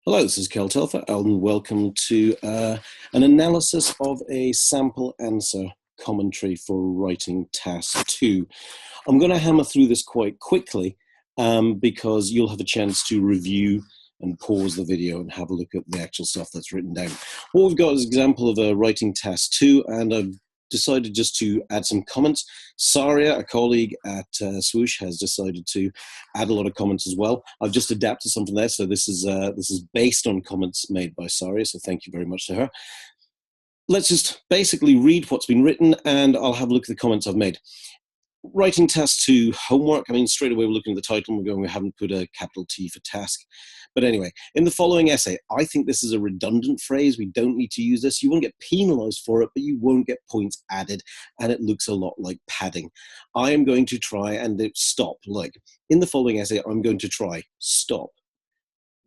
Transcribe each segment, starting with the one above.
Hello, this is Telfer, and welcome to an analysis of a sample answer commentary for writing task 2. I'm going to hammer through this quite quickly because you'll have a chance to review and pause the video and have a look at the actual stuff that's written down. What we've got is an example of a writing task 2, and I've decided just to add some comments. Saria, a colleague at Swoosh, has decided to add a lot of comments as well. I've just adapted something there, so this is based on comments made by Saria, so thank you very much to her. Let's just basically read what's been written, and I'll have a look at the comments I've made. Writing task 2, homework. I mean, straight away we're looking at the title and we're going, we haven't put a capital T for task. But anyway, in the following essay, I think this is a redundant phrase. We don't need to use this. You won't get penalized for it, but you won't get points added, and it looks a lot like padding. I am going to try and stop. Like, in the following essay, I'm going to try. Stop.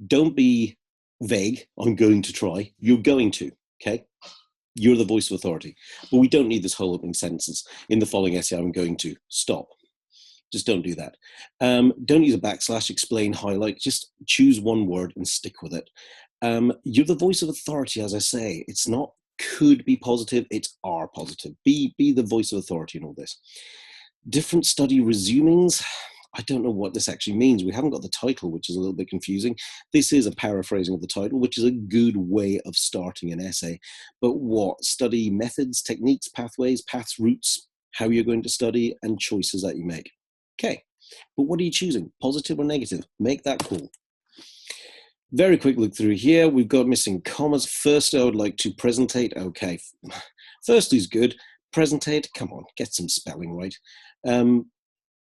Don't be vague. I'm going to try. You're going to, okay? You're the voice of authority. But we don't need this whole opening sentences. In the following essay, I'm going to stop. Just don't do that. Don't use a backslash, explain, highlight. Just choose one word and stick with it. You're the voice of authority, as I say. It's not could be positive, it's are positive. Be the voice of authority in all this. Different study resumings. I don't know what this actually means. We haven't got the title, which is a little bit confusing. This is a paraphrasing of the title, which is a good way of starting an essay. But what? Study methods, techniques, pathways, paths, routes, how you're going to study, and choices that you make. Okay, but what are you choosing? Positive or negative? Make that call. Very quick look through here. We've got missing commas. First, I would like to presentate. Okay, first is good. Presentate, come on, get some spelling right.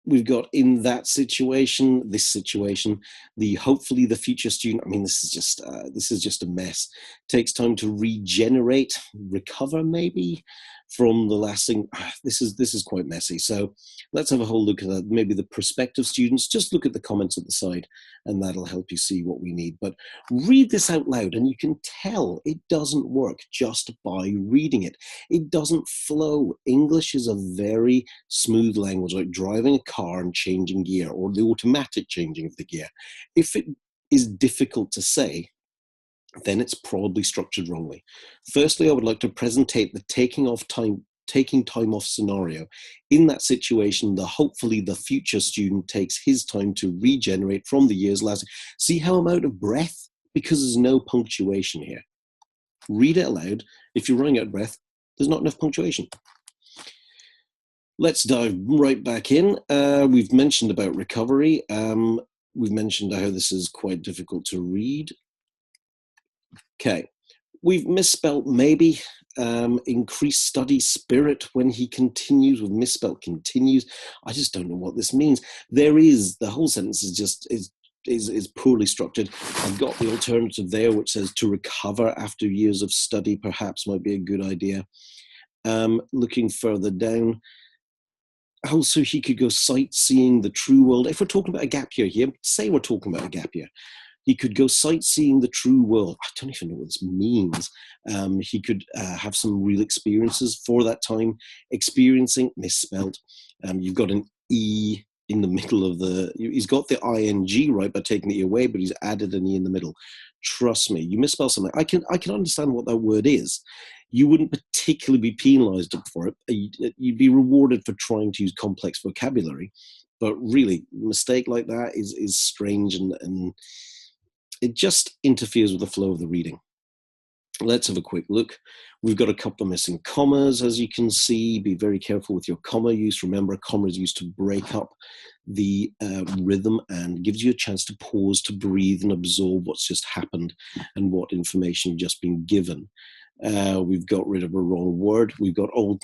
We've got in that situation, this situation, hopefully the future student. I mean, this is just a mess. Takes time to regenerate, recover maybe from the last thing. This is quite messy. So let's have a whole look at that. Maybe the prospective students, just look at the comments at the side and that'll help you see what we need. But read this out loud and you can tell it doesn't work just by reading it. It doesn't flow. English is a very smooth language, like driving a car and changing gear, or the automatic changing of the gear. If it is difficult to say, then it's probably structured wrongly. Firstly, I would like to presentate the taking time off scenario. In that situation, hopefully the future student takes his time to regenerate from the years last. See how I'm out of breath? Because there's no punctuation here. Read it aloud. If you're running out of breath, there's not enough punctuation. Let's dive right back in. We've mentioned about recovery. We've mentioned how this is quite difficult to read. Okay, we've misspelt maybe. Increased study spirit when he continues, with misspelt continues. I just don't know what this means. The whole sentence is poorly structured. I've got the alternative there, which says to recover after years of study perhaps might be a good idea. Looking further down, also he could go sightseeing the true world. If we're talking about a gap year here, say we're talking about a gap year. He could go sightseeing the true world. I don't even know what this means. He could have some real experiences for that time. Experiencing, misspelt. You've got an E in the middle of he's got the ing right by taking the E away, but he's added an E in the middle. Trust me, you misspell something. I can understand what that word is. You wouldn't particularly be penalized for it. You'd be rewarded for trying to use complex vocabulary. But really, a mistake like that is strange and it just interferes with the flow of the reading. Let's have a quick look. We've got a couple of missing commas, as you can see. Be very careful with your comma use. Remember, a comma is used to break up the rhythm and gives you a chance to pause, to breathe and absorb what's just happened and what information you've just been given. We've got rid of a wrong word. We've got old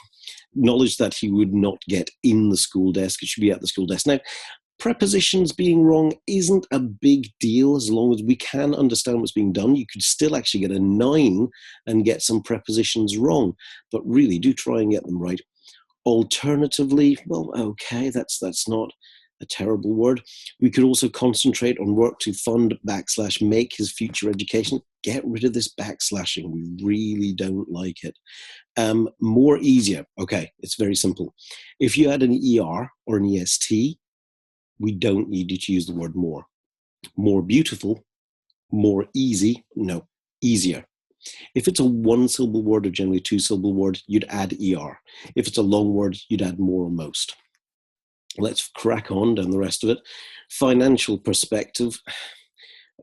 knowledge that he would not get in the school desk. It should be at the school desk. Now, prepositions being wrong isn't a big deal as long as we can understand what's being done. You could still actually get a 9 and get some prepositions wrong, but really do try and get them right. Alternatively, well, okay, that's not a terrible word. We could also concentrate on work to fund / make his future education. Get rid of this backslashing. We really don't like it. More easier. Okay, it's very simple. If you had an ER or an EST, we don't need you to use the word more. More beautiful, More easy? No, easier. If it's a one-syllable word or generally a two-syllable word, you'd add ER. If it's a long word, you'd add more or most. Let's crack on down the rest of it. Financial perspective.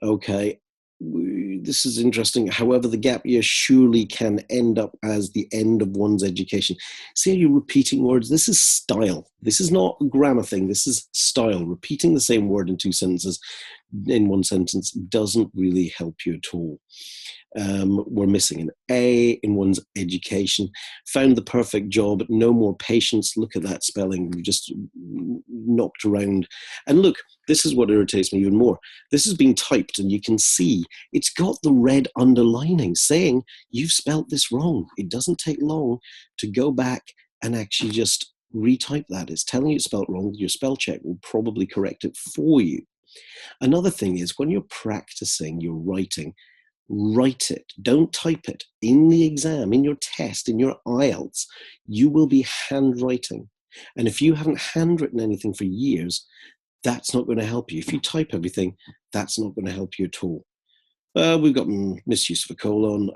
Okay, this is interesting. However, the gap year surely can end up as the end of one's education. See how you're repeating words? This is style. This is not a grammar thing. This is style. Repeating the same word in two sentences, in one sentence, doesn't really help you at all. We're missing an A in one's education. Found the perfect job, no more patience. Look at that spelling. We just knocked around. And look, this is what irritates me even more. This has been typed and you can see it's got the red underlining saying you've spelt this wrong. It doesn't take long to go back and actually just retype that. It's telling you it's spelt wrong. Your spell check will probably correct it for you. Another thing is when you're practicing your writing, write it. Don't type it. In the exam, in your test, in your IELTS, you will be handwriting. And if you haven't handwritten anything for years, that's not going to help you. If you type everything, that's not going to help you at all. We've got misuse of a colon.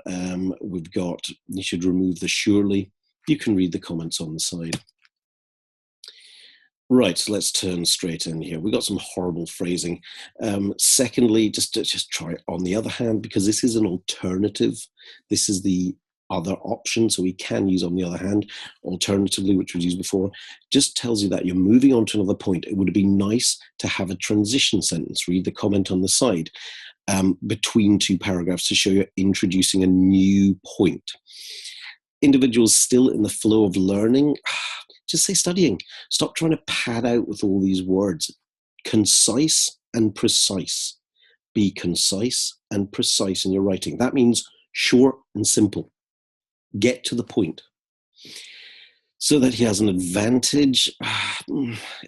We've got, you should remove the surely. You can read the comments on the side. Right, so let's turn straight in here. We've got some horrible phrasing. Secondly, just try on the other hand, because this is an alternative. This is the other option, so we can use on the other hand. Alternatively, which was used before, just tells you that you're moving on to another point. It would be nice to have a transition sentence. Read the comment on the side between two paragraphs to show you're introducing a new point. Individuals still in the flow of learning, just say studying. Stop trying to pad out with all these words. Concise and precise. Be concise and precise in your writing. That means short and simple. Get to the point. So that he has an advantage.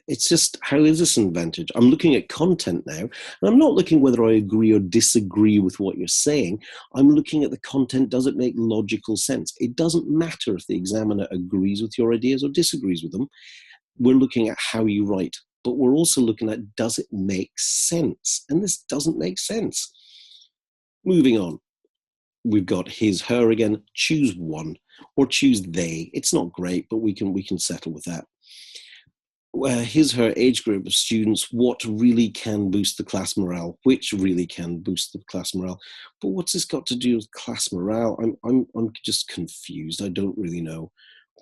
It's just, how is this an advantage? I'm looking at content now, and I'm not looking whether I agree or disagree with what you're saying. I'm looking at the content. Does it make logical sense? It doesn't matter if the examiner agrees with your ideas or disagrees with them. We're looking at how you write, but we're also looking at, does it make sense? And this doesn't make sense. Moving on. We've got his, her again. Choose one or choose they. It's not great, but we can settle with that. His, her age group of students, what really can boost the class morale, which really can boost the class morale. But what's this got to do with class morale? I'm just confused. I don't really know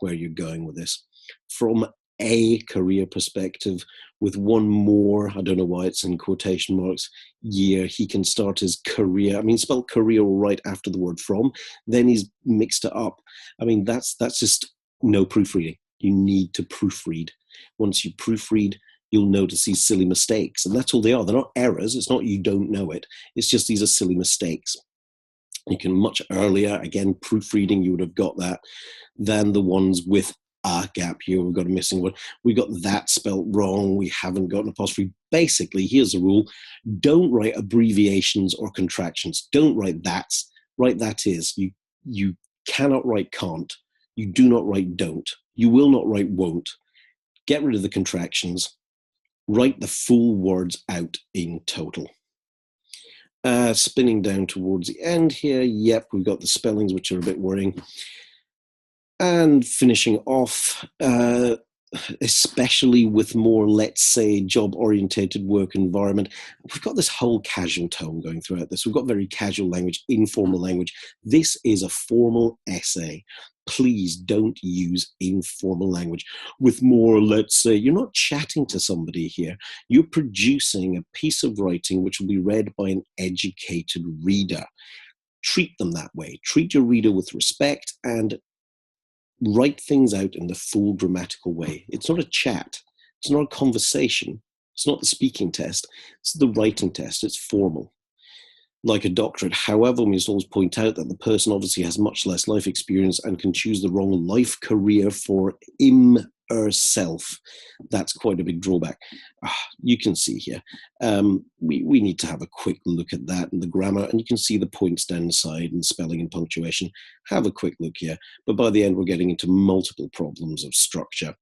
where you're going with this. From a career perspective, with one more, I don't know why it's in quotation marks, year, he can start his career. I mean, spell career right after the word from, then he's mixed it up. I mean, that's just no proofreading. You need to proofread. Once you proofread, you'll notice these silly mistakes. And that's all they are. They're not errors. It's not you don't know it. It's just these are silly mistakes. You can much earlier, again, proofreading, you would have got that, than the ones with a gap here. We've got a missing one. We got that spelt wrong. We haven't got an apostrophe. Basically, here's the rule. Don't write abbreviations or contractions. Don't write that's. Write that is. You cannot write can't. You do not write don't. You will not write won't. Get rid of the contractions. Write the full words out in total. Spinning down towards the end here. Yep, we've got the spellings, which are a bit worrying. And finishing off, especially with more, let's say, job-orientated work environment, we've got this whole casual tone going throughout this. We've got very casual language, informal language. This is a formal essay. Please don't use informal language. With more, let's say, you're not chatting to somebody here. You're producing a piece of writing which will be read by an educated reader. Treat them that way. Treat your reader with respect and write things out in the full grammatical way. It's not a chat. It's not a conversation. It's not the speaking test. It's the writing test. It's formal. Like a doctorate. However, we must always point out that the person obviously has much less life experience and can choose the wrong life career for herself. That's quite a big drawback. You can see here. We need to have a quick look at that and the grammar, and you can see the points down the side and spelling and punctuation. Have a quick look here. But by the end, we're getting into multiple problems of structure.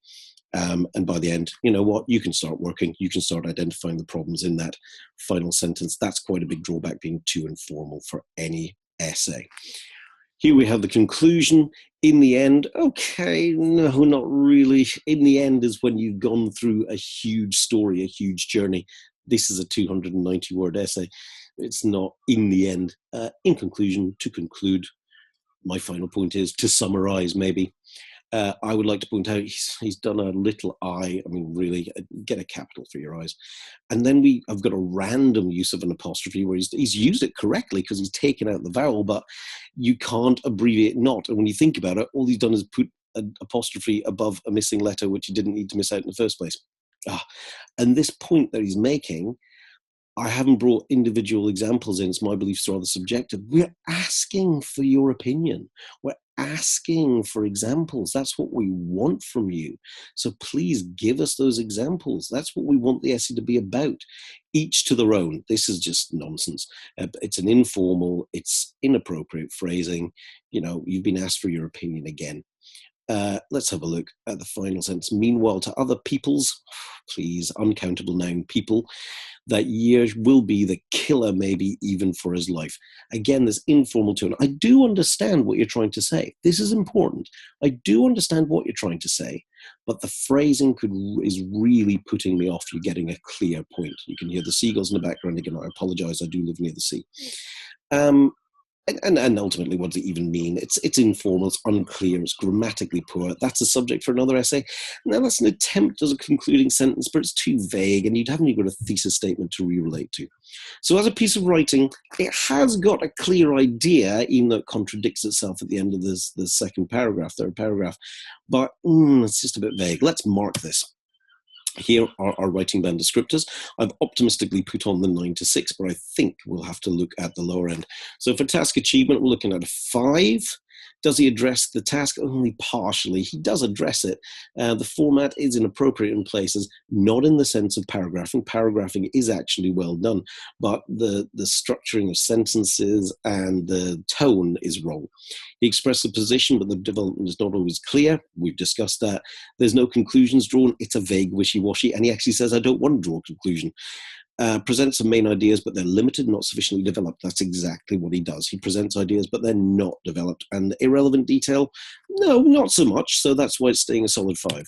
And by the end, you know what? You can start working. You can start identifying the problems in that final sentence. That's quite a big drawback, being too informal for any essay. Here we have the conclusion. In the end, okay, no, not really. In the end is when you've gone through a huge story, a huge journey. This is a 290-word essay. It's not in the end. In conclusion, to conclude, my final point is to summarize, maybe. I would like to point out he's done a little I. I mean, really, get a capital for your eyes. And then I've got a random use of an apostrophe where he's used it correctly because he's taken out the vowel, but you can't abbreviate not. And when you think about it, all he's done is put an apostrophe above a missing letter, which he didn't need to miss out in the first place. And this point that he's making, I haven't brought individual examples in. It's my beliefs are rather subjective. We're asking for your opinion. We're asking for examples. That's what we want from you. So please give us those examples. That's what we want the essay to be about. Each to their own. This is just nonsense. It's an informal, it's inappropriate phrasing. You know, you've been asked for your opinion again. Let's have a look at the final sentence. Meanwhile, to other peoples, please, uncountable noun, people, that year will be the killer, maybe even for his life. Again, this informal tone. I do understand what you're trying to say. This is important. I do understand what you're trying to say, but the phrasing is really putting me off. You're getting a clear point. You can hear the seagulls in the background again. I apologize. I do live near the sea. And ultimately, what does it even mean? It's informal, it's unclear, it's grammatically poor. That's a subject for another essay. Now, that's an attempt as a concluding sentence, but it's too vague, and you haven't even got a thesis statement to relate to. So as a piece of writing, it has got a clear idea, even though it contradicts itself at the end of the third paragraph. But it's just a bit vague. Let's mark this. Here are our writing band descriptors. I've optimistically put on the 9 to 6, but I think we'll have to look at the lower end. So for task achievement, we're looking at a 5. Does he address the task? Only partially. He does address it. The format is inappropriate in places, not in the sense of paragraphing. Paragraphing is actually well done, but the structuring of sentences and the tone is wrong. He expressed a position, but the development is not always clear. We've discussed that. There's no conclusions drawn. It's a vague wishy-washy, and he actually says, I don't want to draw a conclusion. Presents some main ideas, but they're limited, not sufficiently developed. That's exactly what he does. He presents ideas, but they're not developed. And irrelevant detail? No, not so much. So that's why it's staying a solid 5.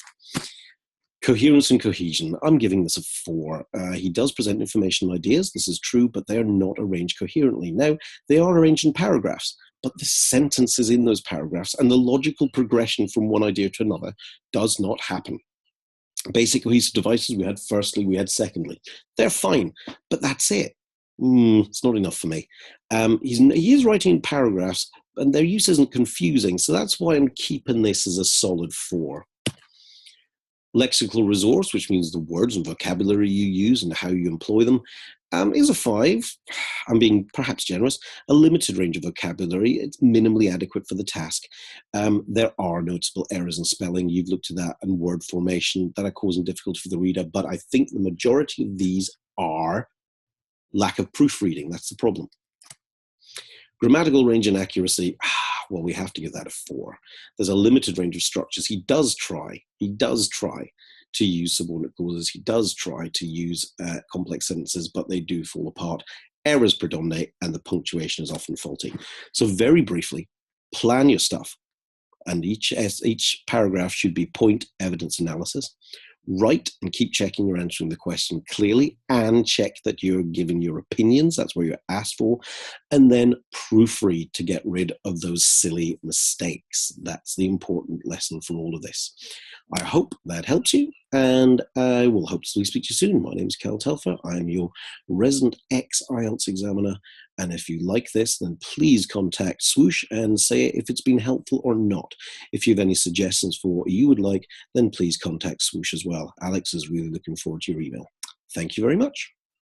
Coherence and cohesion. I'm giving this a 4. He does present information and ideas. This is true, but they are not arranged coherently. Now, they are arranged in paragraphs, but the sentences in those paragraphs and the logical progression from one idea to another does not happen. Basic cohesive devices, we had firstly, we had secondly. They're fine, but that's it. It's not enough for me. He is writing in paragraphs, and their use isn't confusing, so that's why I'm keeping this as a solid 4. Lexical resource, which means the words and vocabulary you use and how you employ them, is a 5. I'm being perhaps generous. A limited range of vocabulary. It's minimally adequate for the task. There are noticeable errors in spelling. You've looked at that, and word formation that are causing difficulty for the reader. But I think the majority of these are lack of proofreading. That's the problem. Grammatical range and accuracy. Well, we have to give that a 4. There's a limited range of structures. He does try to use subordinate clauses. He does try to use complex sentences, but they do fall apart. Errors predominate, and the punctuation is often faulty. So very briefly, plan your stuff. And each paragraph should be point, evidence, analysis. Write and keep checking you're answering the question clearly, and check that you're giving your opinions. That's where you're asked for. And then proofread to get rid of those silly mistakes. That's the important lesson from all of this. I hope that helps you, and I will hopefully speak to you soon. My name is Telfer. I am your resident ex-IELTS examiner. And if you like this, then please contact Swoosh and say if it's been helpful or not. If you have any suggestions for what you would like, then please contact Swoosh as well. Alex is really looking forward to your email. Thank you very much.